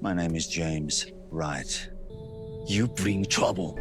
My name is James. Right. You bring trouble.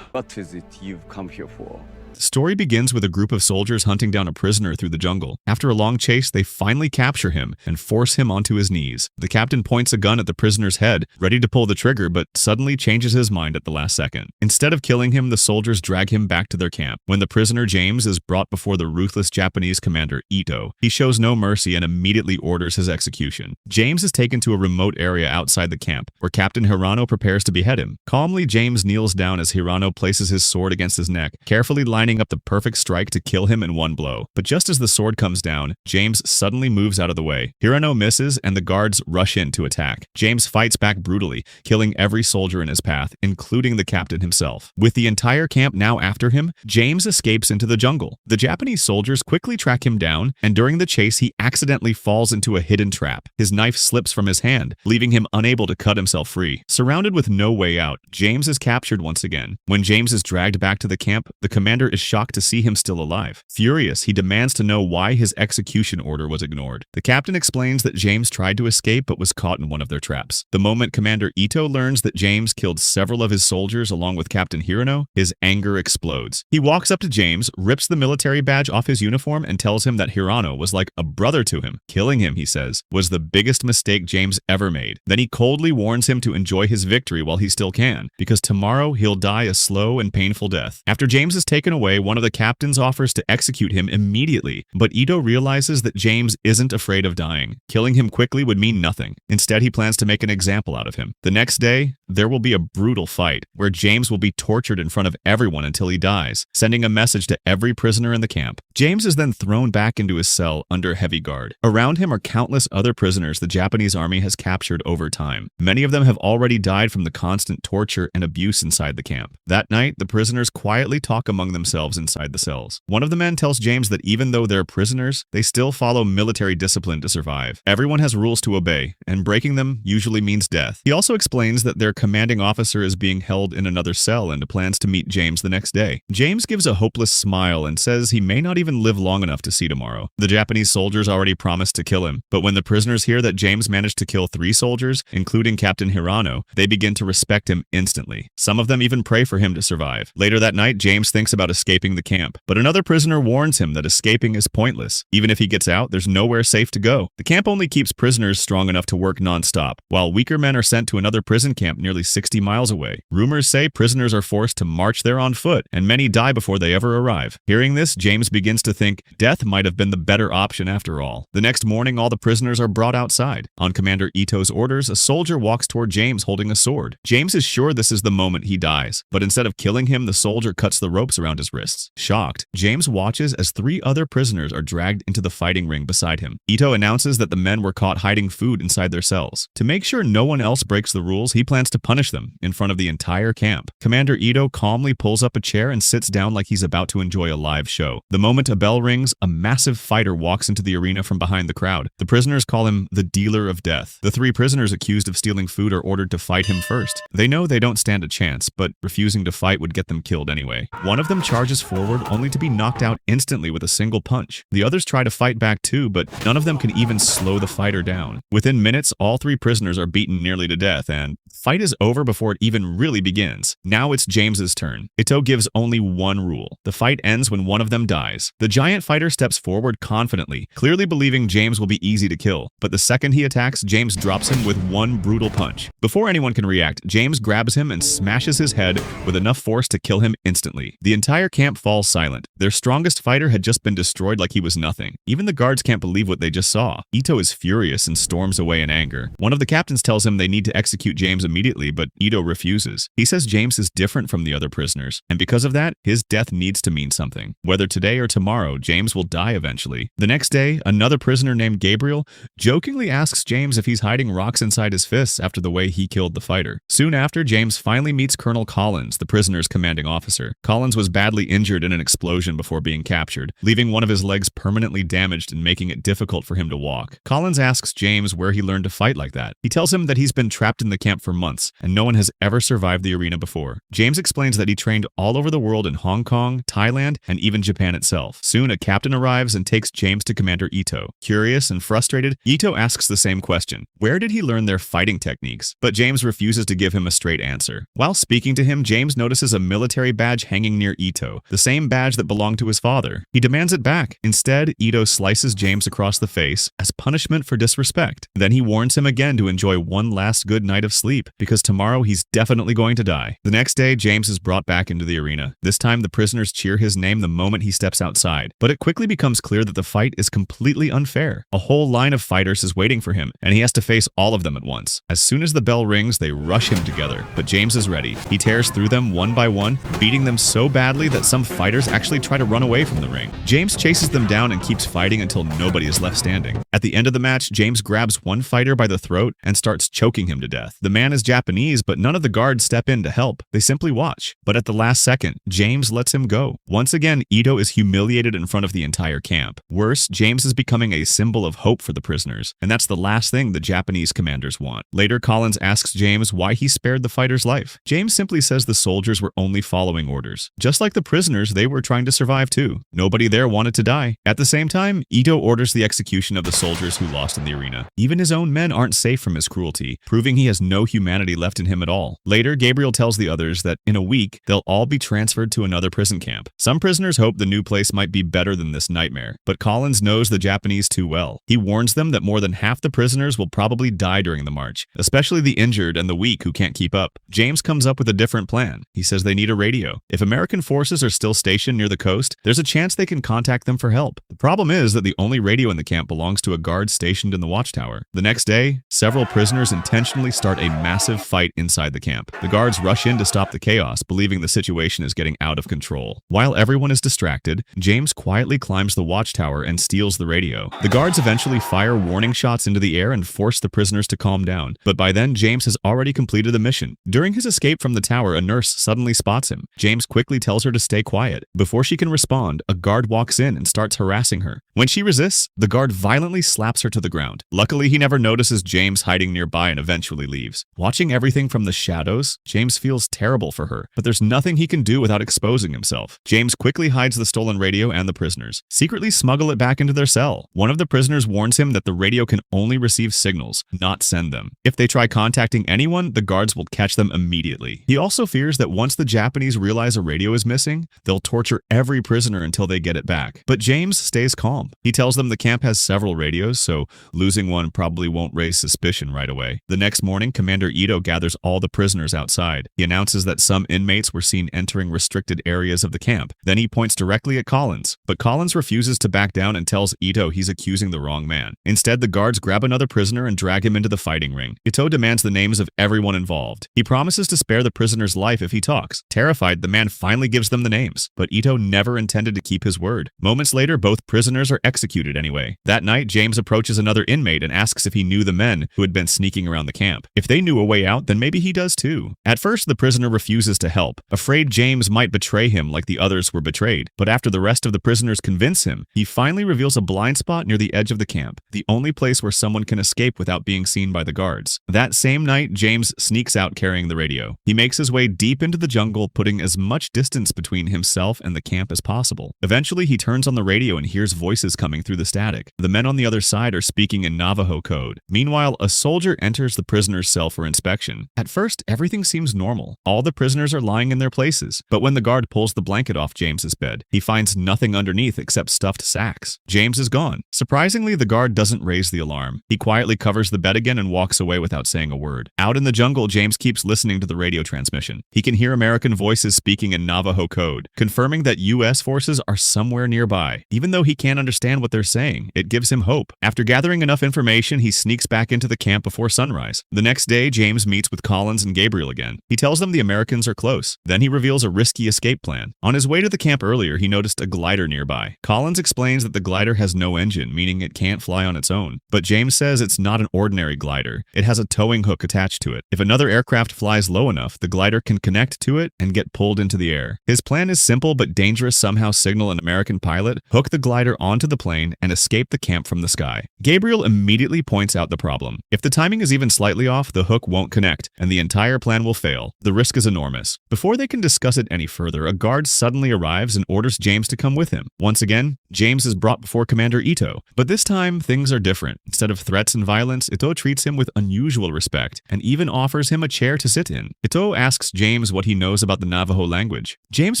What is it you've come here for? The story begins with a group of soldiers hunting down a prisoner through the jungle. After a long chase, they finally capture him and force him onto his knees. The captain points a gun at the prisoner's head, ready to pull the trigger, but suddenly changes his mind at the last second. Instead of killing him, the soldiers drag him back to their camp. When the prisoner James is brought before the ruthless Japanese commander Ito, he shows no mercy and immediately orders his execution. James is taken to a remote area outside the camp, where Captain Hirano prepares to behead him. Calmly, James kneels down as Hirano places his sword against his neck, carefully lining up the perfect strike to kill him in one blow. But just as the sword comes down, James suddenly moves out of the way. Hirano misses and the guards rush in to attack. James fights back brutally, killing every soldier in his path, including the captain himself. With the entire camp now after him, James escapes into the jungle. The Japanese soldiers quickly track him down, and during the chase he accidentally falls into a hidden trap. His knife slips from his hand, leaving him unable to cut himself free. Surrounded with no way out, James is captured once again. When James is dragged back to the camp, the commander is shocked to see him still alive. Furious, he demands to know why his execution order was ignored. The captain explains that James tried to escape but was caught in one of their traps. The moment Commander Ito learns that James killed several of his soldiers along with Captain Hirano, his anger explodes. He walks up to James, rips the military badge off his uniform, and tells him that Hirano was like a brother to him. Killing him, he says, was the biggest mistake James ever made. Then he coldly warns him to enjoy his victory while he still can, because tomorrow he'll die a slow and painful death. After James is taken away, one of the captains offers to execute him immediately, but Ito realizes that James isn't afraid of dying. Killing him quickly would mean nothing. Instead, he plans to make an example out of him. The next day, there will be a brutal fight, where James will be tortured in front of everyone until he dies, sending a message to every prisoner in the camp. James is then thrown back into his cell under heavy guard. Around him are countless other prisoners the Japanese army has captured over time. Many of them have already died from the constant torture and abuse inside the camp. That night, the prisoners quietly talk among themselves inside the cells. One of the men tells James that even though they're prisoners, they still follow military discipline to survive. Everyone has rules to obey, and breaking them usually means death. He also explains that their commanding officer is being held in another cell and plans to meet James the next day. James gives a hopeless smile and says he may not even live long enough to see tomorrow. The Japanese soldiers already promised to kill him, but when the prisoners hear that James managed to kill 3 soldiers, including Captain Hirano, they begin to respect him instantly. Some of them even pray for him to survive. Later that night, James thinks about escaping the camp, but another prisoner warns him that escaping is pointless. Even if he gets out, there's nowhere safe to go. The camp only keeps prisoners strong enough to work non-stop, while weaker men are sent to another prison camp nearly 60 miles away. Rumors say prisoners are forced to march there on foot, and many die before they ever arrive. Hearing this, James begins to think death might have been the better option after all. The next morning, all the prisoners are brought outside. On Commander Ito's orders, a soldier walks toward James holding a sword. James is sure this is the moment he dies, but instead of killing him, the soldier cuts the ropes around his wrists. Shocked, James watches as 3 other prisoners are dragged into the fighting ring beside him. Ito announces that the men were caught hiding food inside their cells. To make sure no one else breaks the rules, he plans to punish them in front of the entire camp. Commander Ito calmly pulls up a chair and sits down like he's about to enjoy a live show. The moment a bell rings, a massive fighter walks into the arena from behind the crowd. The prisoners call him the dealer of death. The 3 prisoners accused of stealing food are ordered to fight him first. They know they don't stand a chance, but refusing to fight would get them killed anyway. One of them charges forward only to be knocked out instantly with a single punch. The others try to fight back too, but none of them can even slow the fighter down. Within minutes, all 3 prisoners are beaten nearly to death, and the fight is over before it even really begins. Now it's James's turn. Ito gives only one rule. The fight ends when one of them dies. The giant fighter steps forward confidently, clearly believing James will be easy to kill, but the second he attacks, James drops him with one brutal punch. Before anyone can react, James grabs him and smashes his head with enough force to kill him instantly. The entire camp falls silent. Their strongest fighter had just been destroyed like he was nothing. Even the guards can't believe what they just saw. Ito is furious and storms away in anger. One of the captains tells him they need to execute James immediately, but Ito refuses. He says James is different from the other prisoners, and because of that, his death needs to mean something. Whether today or tomorrow, James will die eventually. The next day, another prisoner named Gabriel jokingly asks James if he's hiding rocks inside his fists after the way he killed the fighter. Soon after, James finally meets Colonel Collins, the prisoner's commanding officer. Collins was badly badly injured in an explosion before being captured, leaving one of his legs permanently damaged and making it difficult for him to walk. Collins asks James where he learned to fight like that. He tells him that he's been trapped in the camp for months, and no one has ever survived the arena before. James explains that he trained all over the world in Hong Kong, Thailand, and even Japan itself. Soon, a captain arrives and takes James to Commander Ito. Curious and frustrated, Ito asks the same question. Where did he learn their fighting techniques? But James refuses to give him a straight answer. While speaking to him, James notices a military badge hanging near Ito, the same badge that belonged to his father. He demands it back. Instead, Ito slices James across the face as punishment for disrespect. Then he warns him again to enjoy one last good night of sleep, because tomorrow he's definitely going to die. The next day, James is brought back into the arena. This time, the prisoners cheer his name the moment he steps outside. But it quickly becomes clear that the fight is completely unfair. A whole line of fighters is waiting for him, and he has to face all of them at once. As soon as the bell rings, they rush him together, but James is ready. He tears through them one by one, beating them so badly that some fighters actually try to run away from the ring. James chases them down and keeps fighting until nobody is left standing. At the end of the match, James grabs one fighter by the throat and starts choking him to death. The man is Japanese, but none of the guards step in to help. They simply watch. But at the last second, James lets him go. Once again, Ito is humiliated in front of the entire camp. Worse, James is becoming a symbol of hope for the prisoners, and that's the last thing the Japanese commanders want. Later, Collins asks James why he spared the fighter's life. James simply says the soldiers were only following orders. Just like the prisoners, they were trying to survive too. Nobody there wanted to die. At the same time, Ito orders the execution of the soldiers who lost in the arena. Even his own men aren't safe from his cruelty, proving he has no humanity left in him at all. Later, Gabriel tells the others that in a week, they'll all be transferred to another prison camp. Some prisoners hope the new place might be better than this nightmare, but Collins knows the Japanese too well. He warns them that more than half the prisoners will probably die during the march, especially the injured and the weak who can't keep up. James comes up with a different plan. He says they need a radio. If American forces are still stationed near the coast, there's a chance they can contact them for help. The problem is that the only radio in the camp belongs to a guard stationed in the watchtower. The next day, several prisoners intentionally start a massive fight inside the camp. The guards rush in to stop the chaos, believing the situation is getting out of control. While everyone is distracted, James quietly climbs the watchtower and steals the radio. The guards eventually fire warning shots into the air and force the prisoners to calm down, but by then James has already completed the mission. During his escape from the tower, a nurse suddenly spots him. James quickly tells her to stay quiet. Before she can respond, a guard walks in and starts harassing her. When she resists, the guard violently slaps her to the ground. Luckily, he never notices James hiding nearby and eventually leaves. Watching everything from the shadows, James feels terrible for her, but there's nothing he can do without exposing himself. James quickly hides the stolen radio and the prisoners, secretly smuggle it back into their cell. One of the prisoners warns him that the radio can only receive signals, not send them. If they try contacting anyone, the guards will catch them immediately. He also fears that once the Japanese realize a radio is missing, they'll torture every prisoner until they get it back. But James stays calm. He tells them the camp has several radios, so losing one probably won't raise suspicion right away. The next morning, Commander Ito gathers all the prisoners outside. He announces that some inmates were seen entering restricted areas of the camp. Then he points directly at Collins, but Collins refuses to back down and tells Ito he's accusing the wrong man. Instead, the guards grab another prisoner and drag him into the fighting ring. Ito demands the names of everyone involved. He promises to spare the prisoner's life if he talks. Terrified, the man finally gives them the names, but Ito never intended to keep his word. Moments later, both prisoners are executed anyway. That night, James approaches another inmate and asks if he knew the men who had been sneaking around the camp. If they knew a way out, then maybe he does too. At first, the prisoner refuses to help, afraid James might betray him like the others were betrayed. But after the rest of the prisoners convince him, he finally reveals a blind spot near the edge of the camp, the only place where someone can escape without being seen by the guards. That same night, James sneaks out carrying the radio. He makes his way deep into the jungle, putting as much distance between himself and the camp as possible. Eventually, he turns on the radio and hears voices coming through the static. The men on the other side are speaking in Navajo code. Meanwhile, a soldier enters the prisoner's cell for inspection. At first, everything seems normal. All the prisoners are lying in their places. But when the guard pulls the blanket off James's bed, he finds nothing underneath except stuffed sacks. James is gone. Surprisingly, the guard doesn't raise the alarm. He quietly covers the bed again and walks away without saying a word. Out in the jungle, James keeps listening to the radio transmission. He can hear American voices speaking in Navajo code, confirming that U.S. forces are somewhere nearby. Even though he can't understand what they're saying, it gives him hope. hope. After gathering enough information, he sneaks back into the camp before sunrise. The next day, James meets with Collins and Gabriel again. He tells them the Americans are close. Then he reveals a risky escape plan. On his way to the camp earlier, he noticed a glider nearby. Collins explains that the glider has no engine, meaning it can't fly on its own. But James says it's not an ordinary glider. It has a towing hook attached to it. If another aircraft flies low enough, the glider can connect to it and get pulled into the air. His plan is simple but dangerous: somehow signal an American pilot, hook the glider onto the plane, and escape the camp from the sky. Gabriel immediately points out the problem. If the timing is even slightly off, the hook won't connect, and the entire plan will fail. The risk is enormous. Before they can discuss it any further, a guard suddenly arrives and orders James to come with him. Once again, James is brought before Commander Ito. But this time, things are different. Instead of threats and violence, Ito treats him with unusual respect and even offers him a chair to sit in. Ito asks James what he knows about the Navajo language. James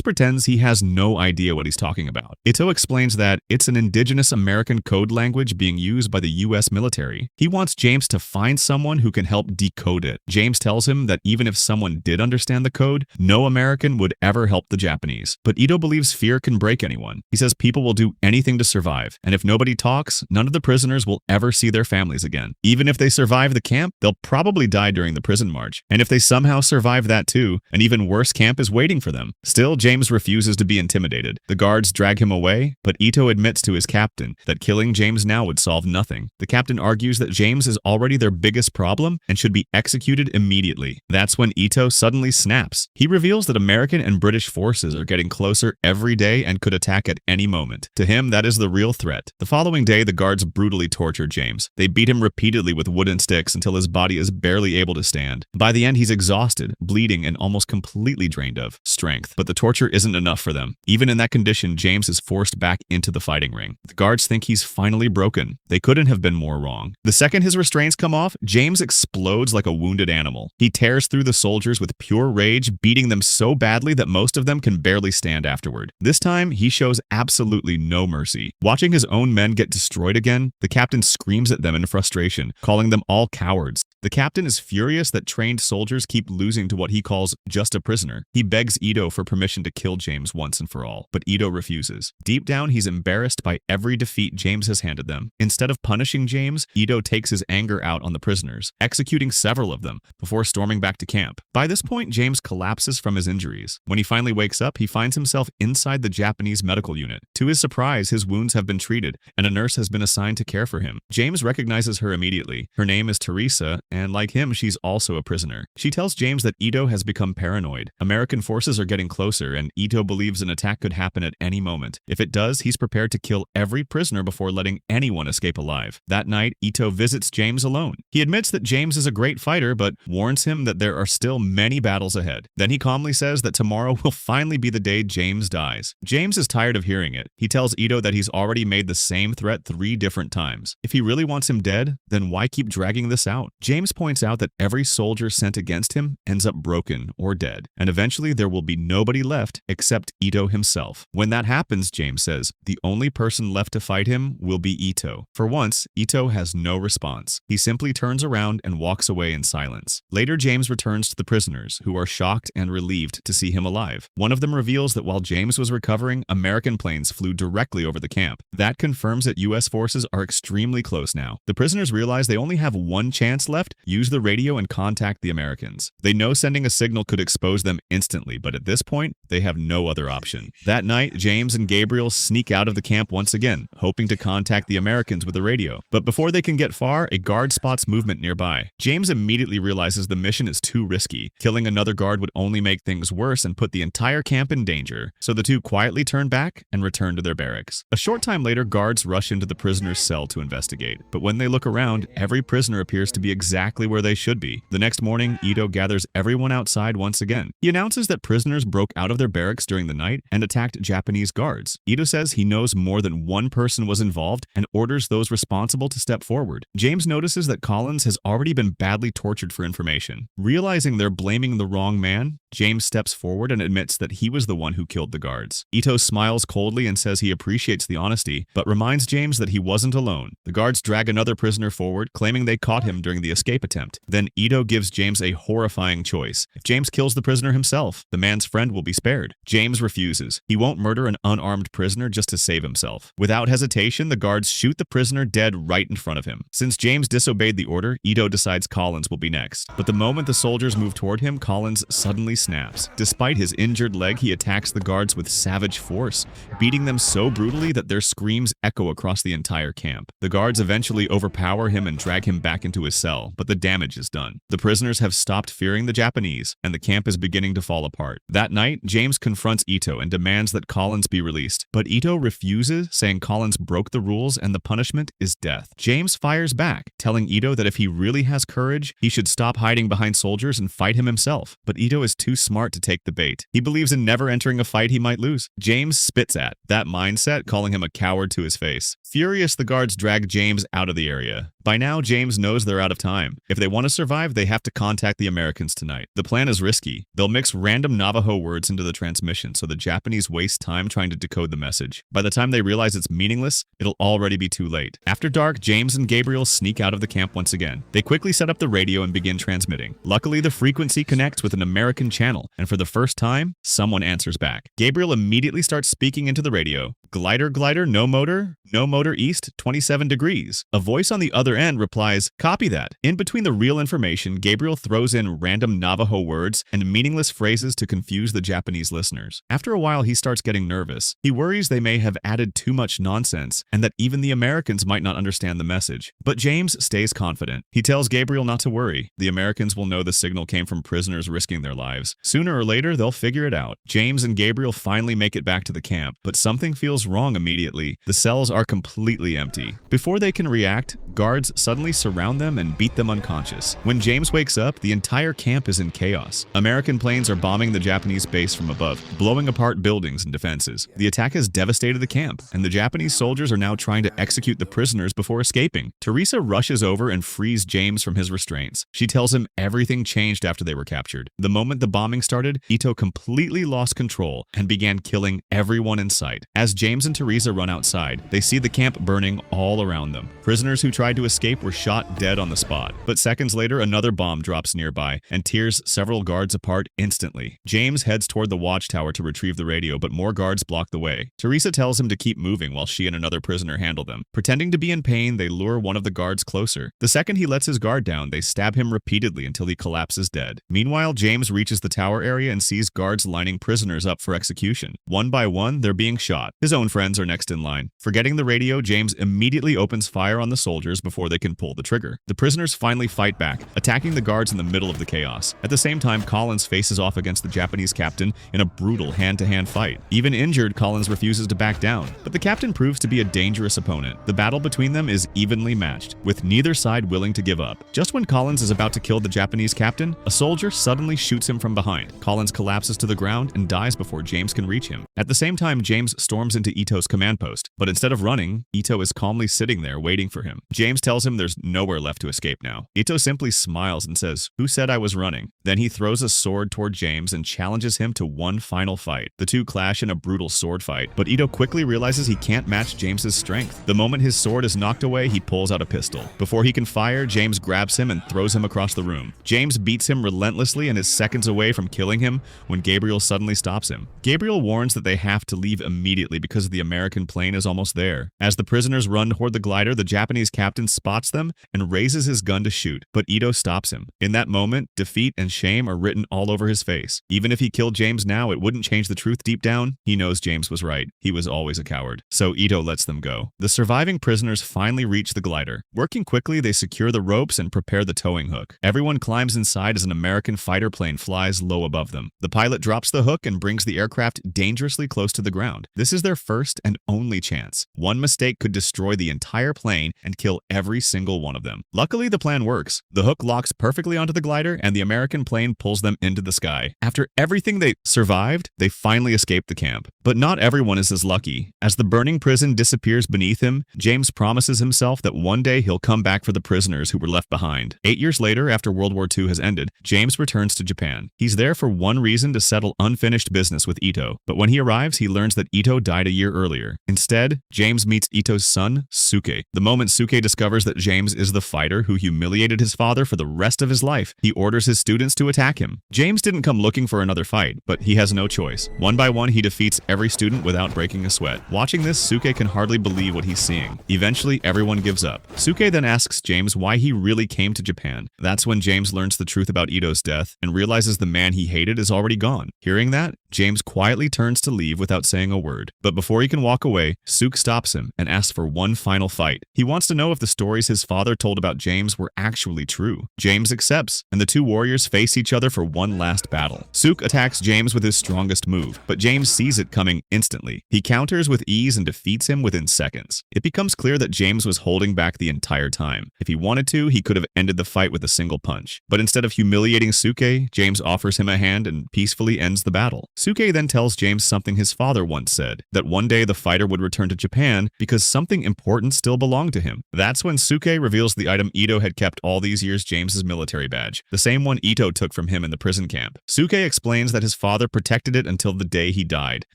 pretends he has no idea what he's talking about. Ito explains that it's an indigenous American code language being used by the US military. He wants James to find someone who can help decode it. James tells him that even if someone did understand the code, no American would ever help the Japanese. But Ito believes fear can break anyone. He says people will do anything to survive, and if nobody talks, none of the prisoners will ever see their families again. Even if they survive the camp, they'll probably die during the prison march. And if they somehow survive that too, an even worse camp is waiting for them. Still, James refuses to be intimidated. The guards drag him away, but Ito admits to his captain that killing James now would solve nothing. The captain argues that James is already their biggest problem and should be executed immediately. That's when Ito suddenly snaps. He reveals that American and British forces are getting closer every day and could attack at any moment. To him, that is the real threat. The following day, the guards brutally torture James. They beat him repeatedly with wooden sticks until his body is barely able to stand. By the end, he's exhausted, bleeding, and almost completely drained of strength. But the torture isn't enough for them. Even in that condition, James is forced back into the fighting ring. The guards think he's finally broken. They couldn't have been more wrong. The second his restraints come off, James explodes like a wounded animal. He tears through the soldiers with pure rage, beating them so badly that most of them can barely stand afterward. This time, he shows absolutely no mercy. Watching his own men get destroyed again, the captain screams at them in frustration, calling them all cowards. The captain is furious that trained soldiers keep losing to what he calls just a prisoner. He begs Ito for permission to kill James once and for all, but Ito refuses. Deep down, he's embarrassed by every defeat James has handed them. Instead of punishing James, Ito takes his anger out on the prisoners, executing several of them before storming back to camp. By this point, James collapses from his injuries. When he finally wakes up, he finds himself inside the Japanese medical unit. To his surprise, his wounds have been treated, and a nurse has been assigned to care for him. James recognizes her immediately. Her name is Teresa, and like him, she's also a prisoner. She tells James that Ito has become paranoid. American forces are getting closer, and Ito believes an attack could happen at any moment. If it does, he's prepared to kill every prisoner before letting anyone escape alive. That night, Ito visits James alone. He admits that James is a great fighter, but warns him that there are still many battles ahead. Then he calmly says that tomorrow will finally be the day James dies. James is tired of hearing it. He tells Ito that he's already made the same threat 3 different times. If he really wants him dead, then why keep dragging this out? James points out that every soldier sent against him ends up broken or dead, and eventually there will be nobody left except Ito himself. When that happens, James says, the only person left to fight him will be Ito. For once, Ito has no response. He simply turns around and walks away in silence. Later, James returns to the prisoners, who are shocked and relieved to see him alive. One of them reveals that while James was recovering, American planes flew directly over the camp. That confirms that US forces are extremely close now. The prisoners realize they only have one chance left: use the radio and contact the Americans. They know sending a signal could expose them instantly, but at this point, they have no other option. That night, James and Gabriel sneak out of the camp once again, hoping to contact the Americans with the radio. But before they can get far, a guard spots movement nearby. James immediately realizes the mission is too risky. Killing another guard would only make things worse and put the entire camp in danger. So the two quietly turn back and return to their barracks. A short time later, guards rush into the prisoner's cell to investigate. But when they look around, every prisoner appears to be exactly where they should be. The next morning, Ito gathers everyone outside once again. He announces that prisoners broke out of their barracks during the night and attacked Japanese guards. Ito says he knows more than one person was involved and orders those responsible to step forward. James notices that Collins has already been badly tortured for information. Realizing they're blaming the wrong man, James steps forward and admits that he was the one who killed the guards. Ito smiles coldly and says he appreciates the honesty, but reminds James that he wasn't alone. The guards drag another prisoner forward, claiming they caught him during the escape escape attempt. Then Ito gives James a horrifying choice. If James kills the prisoner himself, the man's friend will be spared. James refuses. He won't murder an unarmed prisoner just to save himself. Without hesitation, the guards shoot the prisoner dead right in front of him. Since James disobeyed the order, Ito decides Collins will be next. But the moment the soldiers move toward him, Collins suddenly snaps. Despite his injured leg, he attacks the guards with savage force, beating them so brutally that their screams echo across the entire camp. The guards eventually overpower him and drag him back into his cell, but the damage is done. The prisoners have stopped fearing the Japanese, and the camp is beginning to fall apart. That night, James confronts Ito and demands that Collins be released, but Ito refuses, saying Collins broke the rules and the punishment is death. James fires back, telling Ito that if he really has courage, he should stop hiding behind soldiers and fight him himself. But Ito is too smart to take the bait. He believes in never entering a fight he might lose. James spits at that mindset, calling him a coward to his face. Furious, the guards drag James out of the area. By now, James knows they're out of time. If they want to survive, they have to contact the Americans tonight. The plan is risky. They'll mix random Navajo words into the transmission so the Japanese waste time trying to decode the message. By the time they realize it's meaningless, it'll already be too late. After dark, James and Gabriel sneak out of the camp once again. They quickly set up the radio and begin transmitting. Luckily, the frequency connects with an American channel, and for the first time, someone answers back. Gabriel immediately starts speaking into the radio. Glider, no motor east, 27 degrees. A voice on the other end replies, copy that. In between the real information, Gabriel throws in random Navajo words and meaningless phrases to confuse the Japanese listeners. After a while, he starts getting nervous. He worries they may have added too much nonsense and that even the Americans might not understand the message. But James stays confident. He tells Gabriel not to worry. The Americans will know the signal came from prisoners risking their lives. Sooner or later, they'll figure it out. James and Gabriel finally make it back to the camp, but something feels wrong immediately. The cells are completely empty. Before they can react, guards suddenly surround them and beat them unconscious. When James wakes up, the entire camp is in chaos. American planes are bombing the Japanese base from above, blowing apart buildings and defenses. The attack has devastated the camp, and the Japanese soldiers are now trying to execute the prisoners before escaping. Teresa rushes over and frees James from his restraints. She tells him everything changed after they were captured. The moment the bombing started, Ito completely lost control and began killing everyone in sight. As James and Teresa run outside, they see the camp burning all around them. Prisoners who tried to escape were shot dead on the spot. But seconds later, another bomb drops nearby and tears several guards apart instantly. James heads toward the watchtower to retrieve the radio, but more guards block the way. Teresa tells him to keep moving while she and another prisoner handle them. Pretending to be in pain, they lure one of the guards closer. The second he lets his guard down, they stab him repeatedly until he collapses dead. Meanwhile, James reaches the tower area and sees guards lining prisoners up for execution. One by one, they're being shot. His own friends are next in line. Forgetting the radio, James immediately opens fire on the soldiers before they can pull the trigger. The prisoners finally fight back, attacking the guards in the middle of the chaos. At the same time, Collins faces off against the Japanese captain in a brutal hand-to-hand fight. Even injured, Collins refuses to back down, but the captain proves to be a dangerous opponent. The battle between them is evenly matched, with neither side willing to give up. Just when Collins is about to kill the Japanese captain, a soldier suddenly shoots him from behind. Collins collapses to the ground and dies before James can reach him. At the same time, James storms into Ito's command post, but instead of running, Ito is calmly sitting there waiting for him. James tells him there's nowhere left to escape now. Ito simply smiles and says, "Who said I was running?" Then he throws a sword toward James and challenges him to one final fight. The two clash in a brutal sword fight, but Ito quickly realizes he can't match James's strength. The moment his sword is knocked away, he pulls out a pistol. Before he can fire, James grabs him and throws him across the room. James beats him relentlessly and is seconds away from killing him when Gabriel suddenly stops him. Gabriel warns that they have to leave immediately because the American plane is almost there. As the prisoners run toward the glider, the Japanese captain spots them and raises his gun to shoot, but Ito stops him. In that moment, defeat and shame are written all over his face. Even if he killed James now, it wouldn't change the truth deep down. He knows James was right. He was always a coward. So Ito lets them go. The surviving prisoners finally reach the glider. Working quickly, they secure the ropes and prepare the towing hook. Everyone climbs inside as an American fighter plane flies low above them. The pilot drops the hook and brings the aircraft dangerously close to the ground. This is their first and only chance. One mistake could destroy the entire plane and kill every single one of them. Luckily, the plan works. The hook locks perfectly onto the glider, and the American plane pulls them into the sky. After everything they survived, they finally escaped the camp. But not everyone is as lucky. As the burning prison disappears beneath him, James promises himself that one day he'll come back for the prisoners who were left behind. 8 years later, after World War II has ended, James returns to Japan. He's there for one reason: to settle unfinished business with Ito. But when he arrives, he learns that Ito died a year earlier. Instead, James meets Ito's son, Suke. The moment Suke discovers discovers that James is the fighter who humiliated his father for the rest of his life. He orders his students to attack him. James didn't come looking for another fight, but he has no choice. One by one, he defeats every student without breaking a sweat. Watching this, Suke can hardly believe what he's seeing. Eventually, everyone gives up. Suke then asks James why he really came to Japan. That's when James learns the truth about Ito's death and realizes the man he hated is already gone. Hearing that, James quietly turns to leave without saying a word. But before he can walk away, Suke stops him and asks for one final fight. He wants to know if the stories his father told about James were actually true. James accepts, and the two warriors face each other for one last battle. Suke attacks James with his strongest move, but James sees it coming instantly. He counters with ease and defeats him within seconds. It becomes clear that James was holding back the entire time. If he wanted to, he could have ended the fight with a single punch. But instead of humiliating Suke, James offers him a hand and peacefully ends the battle. Suke then tells James something his father once said, that one day the fighter would return to Japan because something important still belonged to him. That's when Suke reveals the item Ito had kept all these years, James's military badge, the same one Ito took from him in the prison camp. Suke explains that his father protected it until the day he died,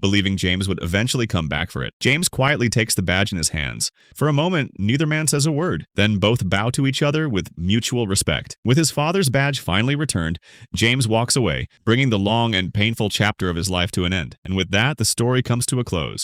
believing James would eventually come back for it. James quietly takes the badge in his hands. For a moment, neither man says a word. Then both bow to each other with mutual respect. With his father's badge finally returned, James walks away, bringing the long and painful chapter of his life to an end. And with that, the story comes to a close.